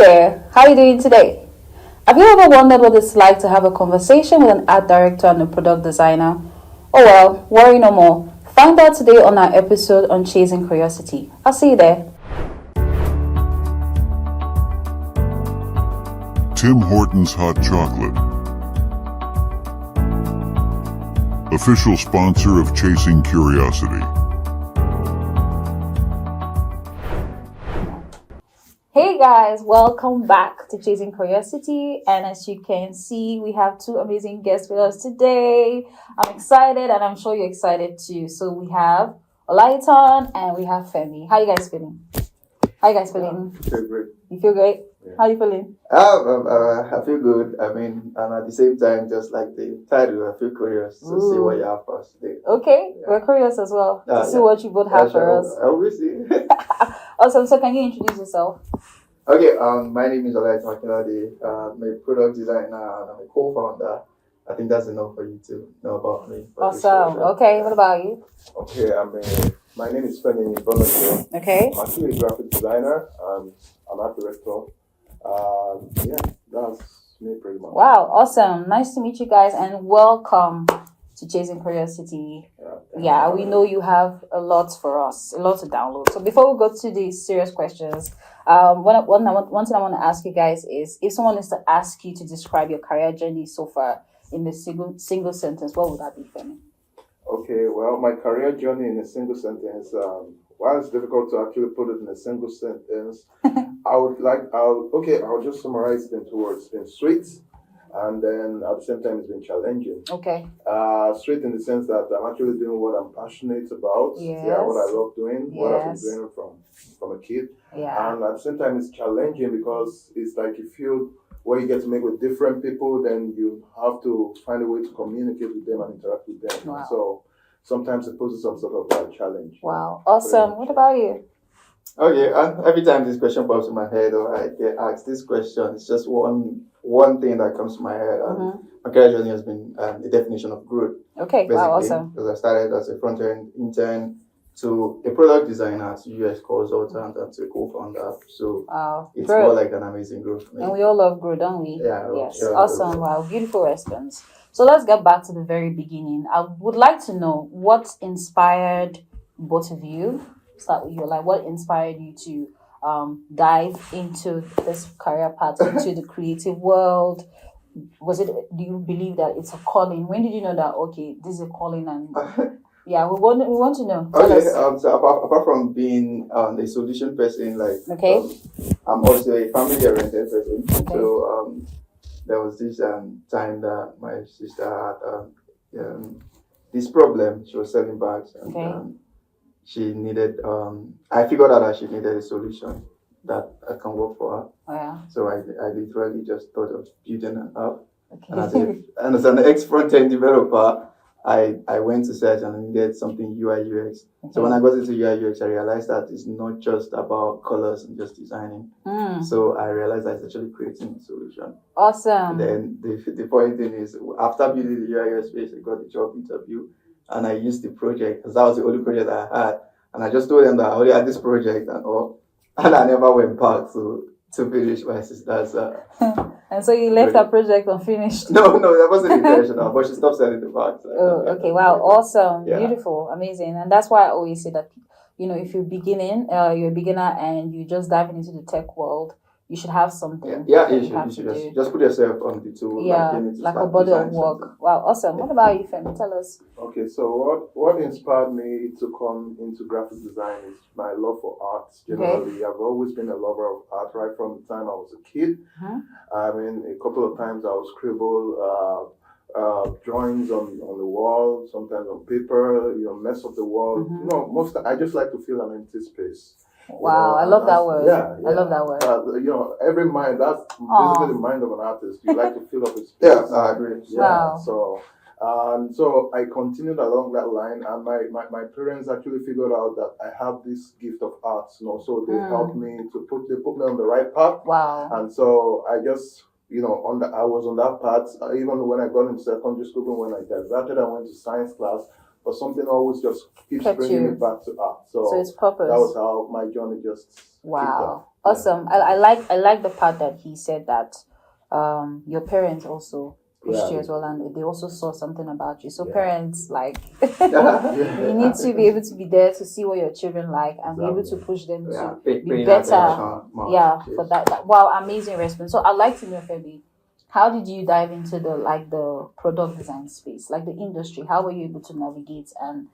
there, how are you doing today? Have you ever wondered what it's like to have a conversation with an art director and a product designer? Oh well, worry no more. Find out today on our episode on Chasing Curiosity. I'll see you there. Tim Hortons Hot Chocolate, official sponsor of Chasing Curiosity. Hey guys, welcome back to Chasing Curiosity. And as you can see, we have two amazing guests with us today. I'm excited and I'm sure you're excited too. So we have Olaitan and we have Femi. How you guys feeling? Feel great. You feel great? Yeah. How you feeling? I feel good. And at the same time, just like the title, I feel curious to see what you have for us today. Okay, Yeah. we're curious as well to see yeah. what you both have for us. I will see. Awesome. So can you introduce yourself? Okay. My name is Olaitan Akinlade. I'm a product designer and I'm a co-founder. I think that's enough for you to know about me. Awesome. Okay. What about you? Okay, my name is Femi Bonojo. Okay. I'm actually a graphic designer. I'm art director. That's me pretty much. Wow. Awesome. Nice to meet you guys and welcome to Chasing Curiosity. Yeah, we know you have a lot for us, a lot to download. So before we go to the serious questions, one thing I want to ask you guys is, if someone is to ask you to describe your career journey so far in a single sentence, what would that be, Femi? Okay, well, my career journey in a single sentence, while it's difficult to actually put it in a single sentence, I'll just summarize it in 2 words. It's been sweet, and then at the same time, it's been challenging. Okay. Sweet in the sense that I'm actually doing what I'm passionate about. Yes. Yeah, what I love doing, what I've been Yes. doing from a kid. Yeah. And at the same time, it's challenging because it's like you feel where you get to make with different people, then you have to find a way to communicate with them and interact with them. Wow. So sometimes it poses some sort of challenge. Wow. Awesome. What about you? Okay. And every time this question pops in my head or I get asked this question, it's just one thing that comes to my head. And my career journey has been a definition of growth. Okay. Basically, Wow. Awesome. because I started as a front-end intern to a product designer to UX consultant and to a co-founder. So Wow. it's Growth. more like an amazing growth for me. And we all love growth, don't we? Yeah, Yes. yeah. Awesome. Wow. Beautiful response. So let's get back to the very beginning. I would like to know what inspired both of you. Start with you. Like, what inspired you to dive into this career path, into the creative world? Do you believe that it's a calling? When did you know that, okay, this is a calling? And yeah, we want to know. Tell Okay, us. so apart from being a solution person, like Okay. I'm also a family-oriented person. Okay. So there was this time that my sister had this problem. She was selling bags, and Okay. she needed. I figured out that she needed a solution that I can work for her. Oh, yeah. So I literally just thought of building an app. And Okay. as an ex-front-end developer, I went to search and I needed something UI UX. So when I got into UI UX, I realized that it's not just about colors and just designing. So I realized that it's actually creating a solution. Awesome. And then the funny thing is, after building the UI UX space, I got the job interview and I used the project because that was the only project I had. And I just told them that I only had this project and all. And I never went back to finish my sister's. And so you left that project unfinished. No, that wasn't intentional, but she stopped selling the bags. Oh, okay. Wow. Awesome. Yeah. Beautiful. Amazing. And that's why I always say that, if you're you're a beginner and you're just diving into the tech world, you should have something. Yeah, that you have should to do. just put yourself on the tool. Yeah, you need to like a start body of designing work. something. Wow. Awesome. What about you, Femi? Tell us. Okay, so what inspired me to come into graphic design is my love for art. Generally, I've always been a lover of art right from the time I was a kid. I mean, a couple of times I would scribble drawings on the wall, sometimes on paper, mess up the wall. I just like to feel an empty space. Wow, I love that word. Yeah, I love that word. Every mind, that's basically the mind of an artist. You like to fill up his space. Yeah, I agree. Yeah, Wow. so I continued along that line, and my parents actually figured out that I have this gift of art, so they helped me they put me on the right path. Wow. And so I just, I was on that path, even when I got into secondary school, when I diverted, I went to science class. but something always just keeps Kept bringing you. me back to art. So it's purpose. that was how my journey just kicked Wow. off. Awesome. I like the part that he said that your parents also pushed you as well, and they also saw something about you. So parents, like, you need to be able to be there to see what your children like and be able to push them to be better. For that. Wow, amazing response. So I'd like to know, Feby, how did you dive into the product design space, like the industry? How were you able to navigate and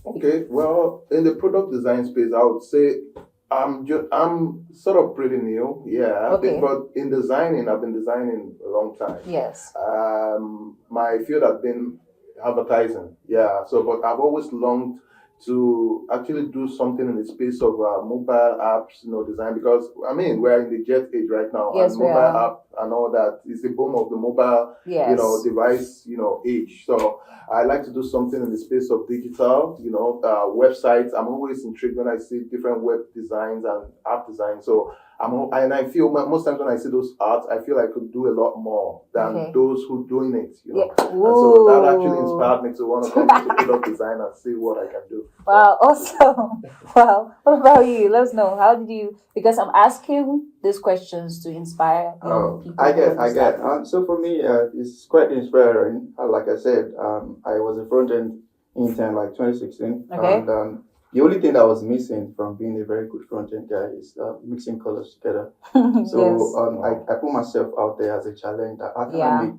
Okay, well, in the product design space, I would say I'm sort of pretty new, Okay. But in designing, I've been designing a long time. yes. My field has been advertising, So, but I've always longed to actually do something in the space of mobile apps, design, because I mean we're in the jet age right now, Yes, and we mobile are. app and all that is the boom of the mobile, Yes. device, age. So I like to do something in the space of digital, websites. I'm always intrigued when I see different web designs and app design. So and I feel most times when I see those arts, I feel I could do a lot more than those who doing it, Yeah. And so that actually Ooh. inspired me to want to come into product design and see what I can do. Wow, awesome. Wow. What about you? Let us know. How did you, because I'm asking these questions to inspire young people. I to get. understand. So for me, it's quite inspiring. Like I said, I was a front-end intern like 2016. Okay. And the only thing that was missing from being a very good front-end guy is mixing colors together. So Yes. I put myself out there as a challenge that how can Yeah. I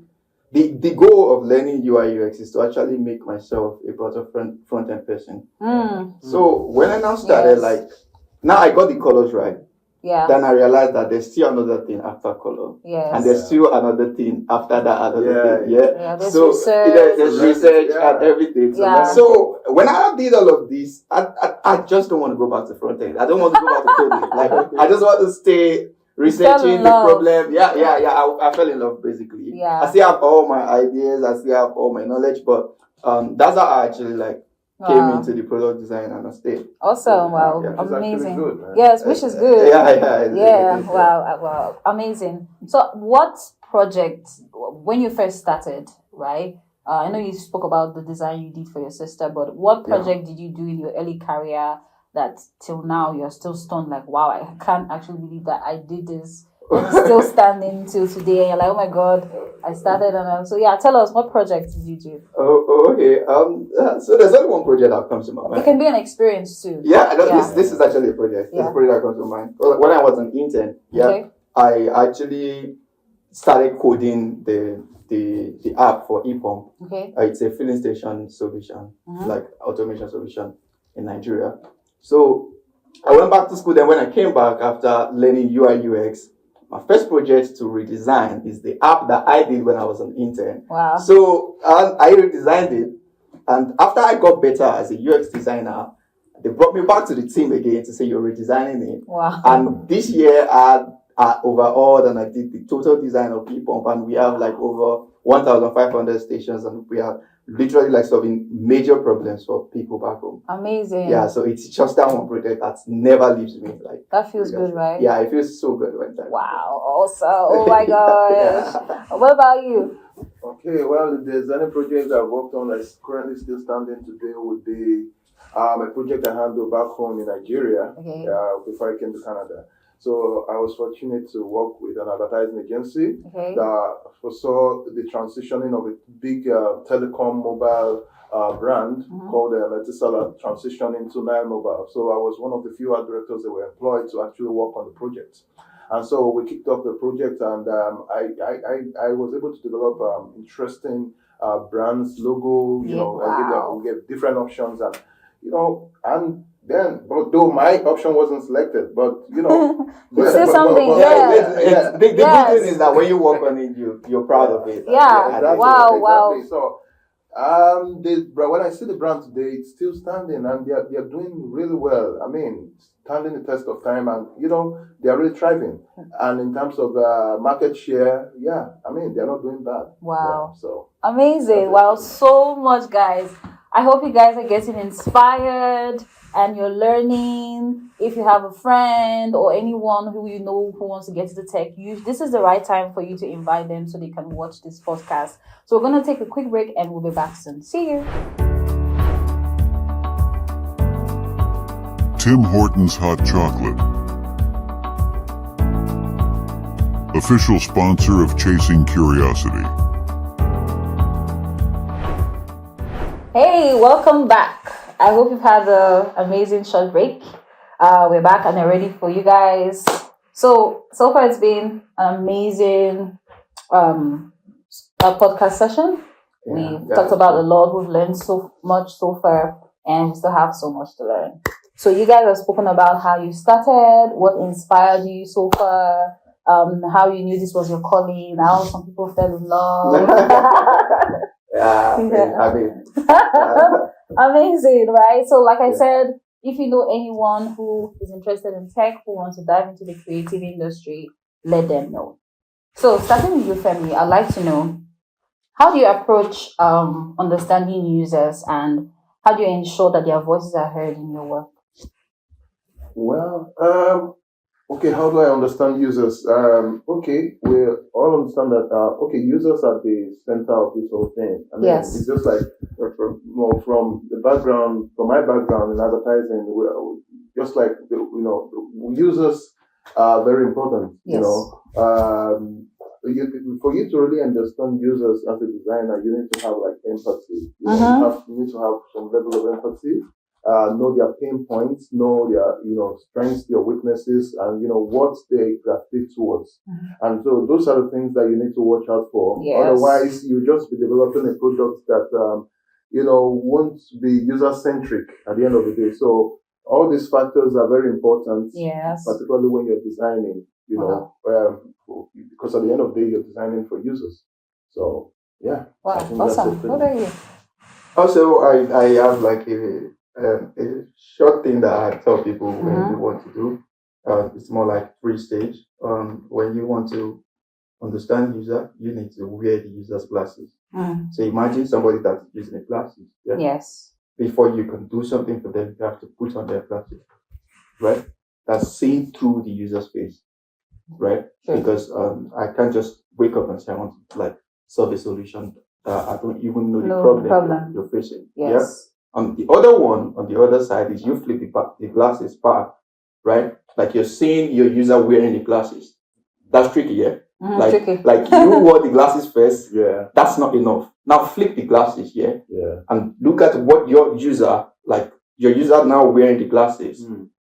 make the goal of learning UI UX is to actually make myself a better front-end person. So when I now started, Yes. now I got the colors right. Yeah. Then I realized that there's still another thing after color. Yes. And there's still another thing after that, another thing. Yeah, there's So research. there's research and everything. Yeah. So when I did all of this, I just don't want to go back to front end. I don't want to go back to coding. Like I just want to stay researching the love. problem. Yeah. I fell in love basically. Yeah. I still have all my ideas. I still have all my knowledge, but that's how I actually came Wow. into the product design and I stayed. Awesome. Wow. Yeah. Which is actually Amazing. good, man. Yes, which is good. Yeah. Wow. Amazing. So, what project, when you first started, right? I know you spoke about the design you did for your sister, but what project did you do in your early career that till now you're still stunned? Like, wow, I can't actually believe that I did this. I'm still standing till today. And you're like, oh my God, I started. Tell us, what project did you do? Okay. So there's only one project that comes to my mind. It can be an experience too. This is actually a project. This is a project that comes to mind. When I was an intern, Okay. I actually started coding the app for ePump. Okay. It's a filling station solution, like automation solution in Nigeria. So I went back to school. Then when I came back after learning UI UX, my first project to redesign is the app that I did when I was an intern. Wow. So I redesigned it, and after I got better as a UX designer, they brought me back to the team again to say you're redesigning it. Wow. And this year I overhauled and I did the total design of ePump, and we have over 1,500 stations, and we are literally solving major problems for people back home. Amazing. Yeah, so it's just that one project that never leaves me. That feels good, right? Yeah, it feels so good when time. Wow. Also, oh my gosh. What about you? Okay, well, if there's any project I've worked on that's currently still standing today would be a project I handled back home in Nigeria before I came to Canada. So I was fortunate to work with an advertising agency that foresaw the transitioning of a big telecom mobile brand called Etisalat transitioning to Nile Mobile. So I was one of the few art directors that were employed to actually work on the project. And so we kicked off the project, and I was able to develop interesting brands, logo, and we gave different options, and then, but though my option wasn't selected, but It's still something, The good thing is that when you work on it, you're proud of it. Yeah. Exactly, Wow. exactly. So, when I see the brand today, it's still standing, and they're doing really well. I mean, standing the test of time, and they are really thriving. And in terms of market share, I mean, they're not doing bad. Wow. So amazing. Wow, so much, guys. I hope you guys are getting inspired and you're learning. If you have a friend or anyone who you know who wants to get into tech, this is the right time for you to invite them so they can watch this podcast. So we're going to take a quick break and we'll be back soon. See you. Tim Hortons Hot Chocolate. Official sponsor of Chasing Curiosity. Hey, welcome back. I hope you've had an amazing short break. We're back and they're ready for you guys. So far it's been an amazing podcast session. We've talked about a lot. We've learned so much so far, and we still have so much to learn. So you guys have spoken about how you started, what inspired you so far, how you knew this was your calling, how some people fell in love. Amazing, right? So like I said, if you know anyone who is interested in tech, who wants to dive into the creative industry, let them know. So starting with you, Femi, I'd like to know, how do you approach understanding users, and how do you ensure that their voices are heard in your work? Well, okay, how do I understand users? Okay, we all understand that, users are the center of this whole thing. I mean, Yes. It's just like, from the background, from my background in advertising, just like, users are very important, Yes. For you to really understand users as a designer, you need to have like empathy. You need to have some level of empathy. Know their pain points, know their strengths, their weaknesses, and what they gravitate towards. And so those are the things that you need to watch out for. Yes. Otherwise, you just be developing a product that won't be user centric at the end of the day. So all these factors are very important. Yes. Particularly when you're designing. Because at the end of the day, you're designing for users. So yeah. Wow, I think that's awesome. it. What are you? Also, I have like a short thing that I tell people when you want to do. It's more like 3-stage. When you want to understand user, you need to wear the user's glasses. So imagine somebody that's using the glasses. Yeah? Yes. Before you can do something for them, you have to put on their glasses, right? That's seeing through the user's face, right? Sure. Because I can't just wake up and say I want to like solve a solution that I don't even know the problem you're facing. Yes. Yeah? On the other side is you flip the glasses back, right? Like you're seeing your user wearing the glasses. That's tricky, yeah? Tricky. Like you wore the glasses first. Yeah. That's not enough. Now flip the glasses, yeah? Yeah. And look at what your user now wearing the glasses.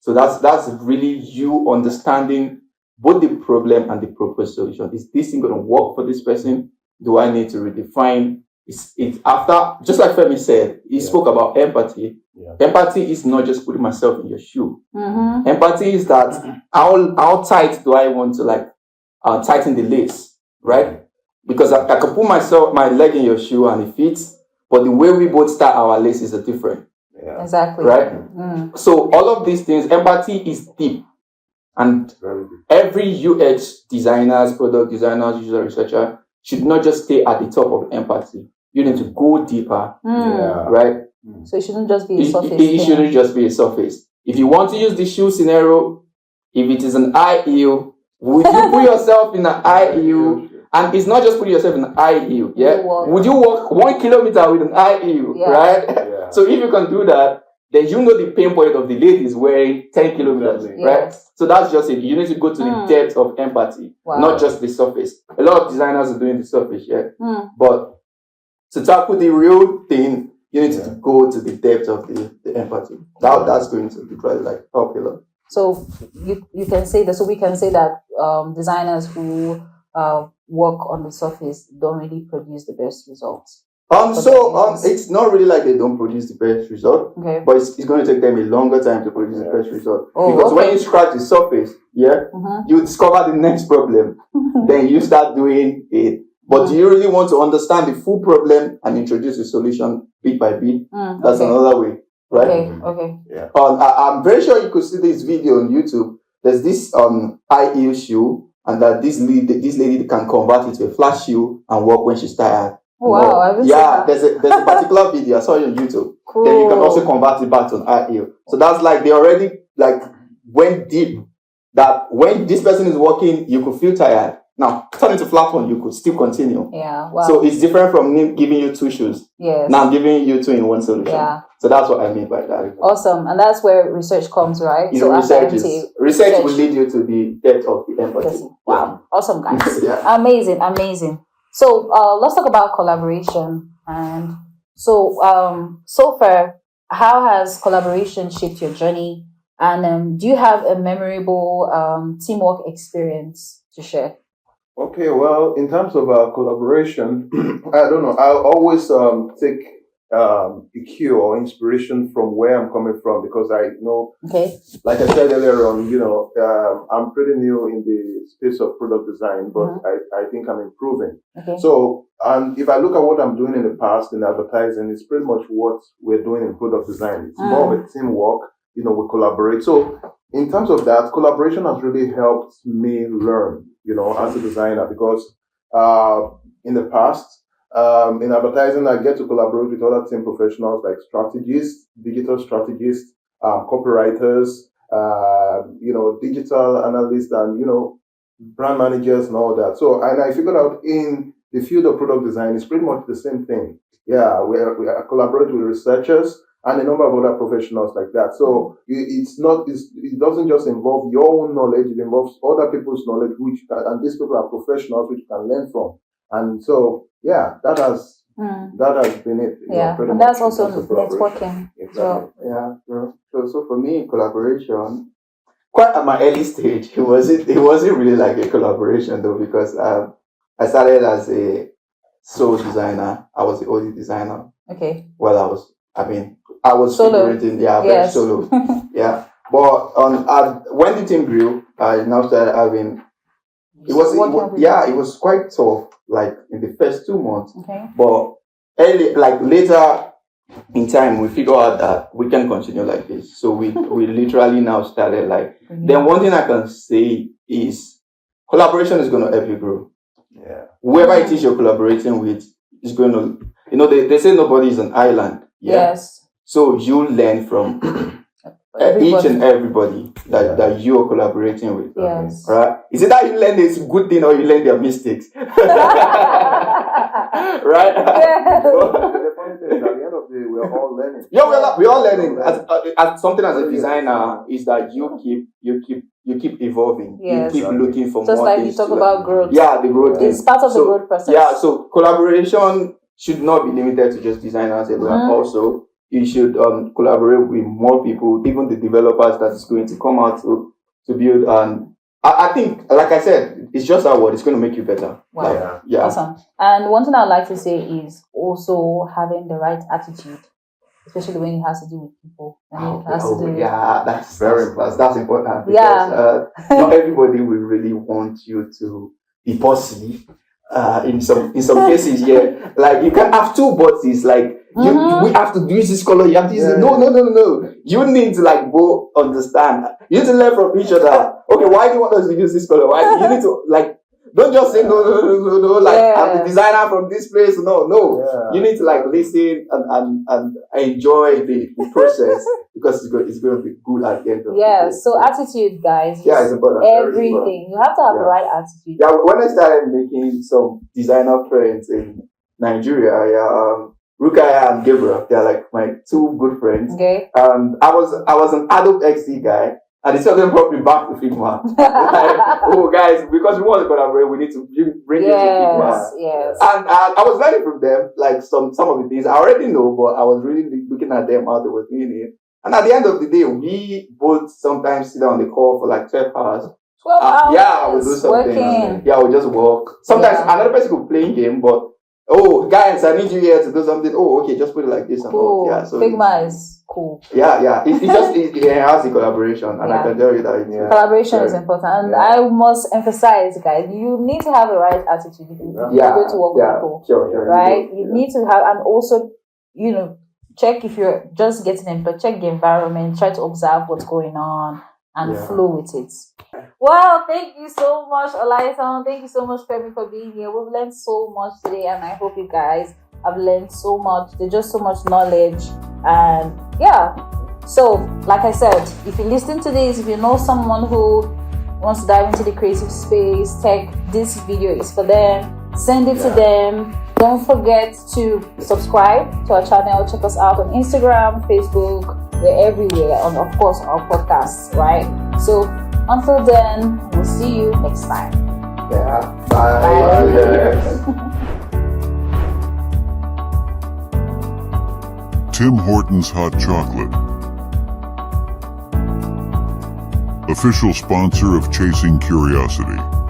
So that's really you understanding both the problem and the proposed solution. Is this thing going to work for this person? Do I need to redefine? It's after, just like Femi said, he spoke about empathy. Yeah. Empathy is not just putting myself in your shoe. Empathy is that how tight do I want to tighten the lace, right? Because I can put my leg in your shoe and it fits, but the way we both tie our laces are different. Yeah. Exactly. Right? So all of these things, empathy is deep. And Very good. every UX designers, product designers, user researcher should not just stay at the top of empathy. You need to go deeper, right? So it shouldn't just be a surface. It shouldn't just be a surface. If you want to use the shoe scenario, if it is an high heel, would you put yourself in an high heel? And it's not just putting yourself in an high heel, yeah? Would you walk 1 kilometer with an high heel, right? Yeah. So if you can do that, then you know the pain point of the lady is wearing 10 kilometers, Exactly. right? Yes. So that's just it. You need to go to the depth of empathy, not just the surface. A lot of designers are doing the surface, yeah? But to tackle the real thing, you need to go to the depth of the empathy. That's going to be quite popular. So you can say that. So we can say that designers who work on the surface don't really produce the best results. It's not really like they don't produce the best result, but it's going to take them a longer time to produce the best result. Because when you scratch the surface, you discover the next problem, then you start doing it. But do you really want to understand the full problem and introduce a solution bit by bit? That's another way, right? Okay. Yeah. I'm very sure you could see this video on YouTube. There's this high heel shoe, and that this lady can convert it to a flat shoe and walk when she's tired. Oh, wow, I haven't seen that. There's a particular video I saw it on YouTube. Cool. Then you can also convert it back to an high heel. So that's like they already went deep. That when this person is walking, you could feel tired. Now, turn it to flat one, you could still continue. Yeah. Wow. So it's different from me giving you two shoes. Yes. Now I'm giving you two in one solution. Yeah. So that's what I mean by that. Awesome. And that's where research comes, right? You So know, after research will lead you to the depth of the empathy. Wow. Awesome, guys. Yeah. Amazing. So let's talk about collaboration. And so so far, how has collaboration shaped your journey? And do you have a memorable teamwork experience to share? Okay, well, in terms of collaboration, I don't know. I always take a cue or inspiration from where I'm coming from, because I know, Okay. like I said earlier on, I'm pretty new in the space of product design, but I think I'm improving. Okay. So, and if I look at what I'm doing in the past in advertising, it's pretty much what we're doing in product design. It's more of a teamwork. We collaborate. So in terms of that, collaboration has really helped me learn, as a designer, because in the past, in advertising, I get to collaborate with other team professionals like strategists, digital strategists, copywriters, digital analysts, and, brand managers and all that. So, and I figured out in the field of product design, it's pretty much the same thing. Yeah, we collaborate with researchers and a number of other professionals like that. So it doesn't just involve your own knowledge, it involves other people's knowledge, and these people are professionals which you can learn from. And so, yeah, that has been it. Yeah, and that's also networking. Exactly. So, Yeah. So for me, collaboration, quite at my early stage, it wasn't really like a collaboration though, because I started as a sole designer. I was the only designer. okay. Well, I was Solo. figurating, very Yes. solo. Yeah. But when the team grew, I now started having. It was quite tough, like in the first 2 months. Okay. But later in time, we figured out that we can continue like this. So we literally now started like. Then one thing I can say is collaboration is going to help you grow. Yeah. Whoever it is you're collaborating with is going to, they say nobody is an island. Yeah? Yes. So you learn from each and everybody that you're collaborating with. Yes. Right? Is it that you learn this good thing or you learn their mistakes? Right? Yes. The funny thing is, at the end of the day, we're all learning. Yeah, we're all learning. As something as a designer is that you keep evolving. Yes. You keep looking for Just more like things you talk to about learn. growth. Yeah, the growth. It's part of the growth process. Yeah, so collaboration should not be limited to just designers alone. Also, you should collaborate with more people, even the developers that is going to come out to build. And I think, like I said, it's just that word. It's going to make you better. Wow. Yeah. Awesome. And one thing I'd like to say is also having the right attitude, especially when it has to do with people. That's very important. That's important. Yeah. Because, not everybody will really want you to be bossy. In some cases, yeah, like you can have two bosses. Like we have to use this color. You have to use it. No. You need to both understand. You need to learn from each other. Okay, why do you want us to use this color? Why you need to don't just say no. I'm the designer from this place. No. Yeah. You need to listen and enjoy the process because it's going to be good at the end of the day. Yeah. So attitude, guys. Yeah, it's important. Everything. You have to have the right attitude. Yeah, when I started making some designer friends in Nigeria, Rukaya and Gabriel, they're like my two good friends. Okay. I was an Adobe XD guy, and the second brought me back to Figma. Guys, because we want to collaborate, we need to bring it to Figma. Yes. And I was learning from them, like some of the things I already know, but I was really looking at them how they were doing it. And at the end of the day, we both sometimes sit on the call for 12 hours. 12 hours. Yeah, we'll do something. Working. Yeah, we'll just work. Sometimes another person could play game, but guys, I need you here to do something. Okay, just put it like this and all. Yeah, so Figma is cool. Yeah. It has the collaboration, and I can tell you that collaboration is important. And I must emphasize, guys, you need to have the right attitude if you're going to work with people. Sure. Right? You need to have, and also, check if you're just getting employed, check the environment, try to observe what's going on and flow with it. Well, thank you so much, Olaison. Thank you so much, Femi, for being here. We've learned so much today, and I hope you guys have learned so much. There's just so much knowledge. And so like I said, if you listen to this, if you know someone who wants to dive into the creative space, tech, this video is for them. Send it to them. Don't forget to subscribe to our channel. Check us out on Instagram, Facebook. We're everywhere, and of course our podcasts, right? So until then, we'll see you next time. Yeah. Bye. Tim Hortons Hot Chocolate. Official sponsor of Chasing Curiosity.